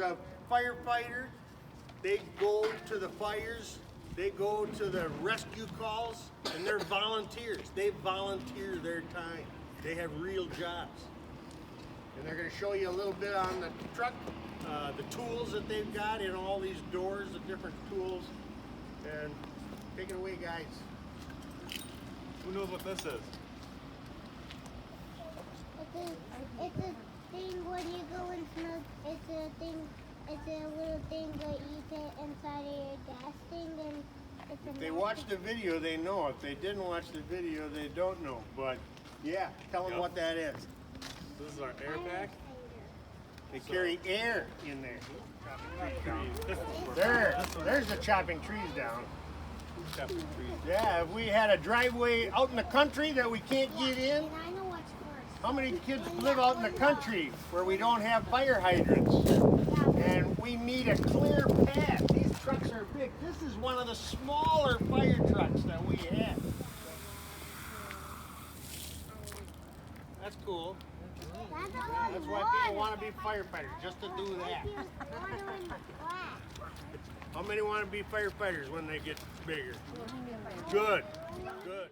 a firefighter. They go to the fires, they go to the rescue calls, and they're volunteers. They volunteer their time. They have real jobs. And they're going to show you a little bit on the truck, the tools that they've got in all these doors, the different tools. And take it away, guys. Who knows what this is? It's a thing when you go and smoke. It's a little thing that you put inside of your gas thing, and it's a. If they watch the video, they know. If they didn't watch the video, they don't know. But yeah, tell them what that is. This is our air pack. They carry air in there. Trees. There's the chopping trees down. Chopping trees. Yeah, if we had a driveway out in the country that we can't get in, And I know what's first. how many kids live out in the country where we don't have fire hydrants? And we need a clear path. These trucks are big. This is one of the smaller fire trucks that we have. That's cool. That's why people want to be firefighters, just to do that. How many want to be firefighters when they get bigger? Good. Good.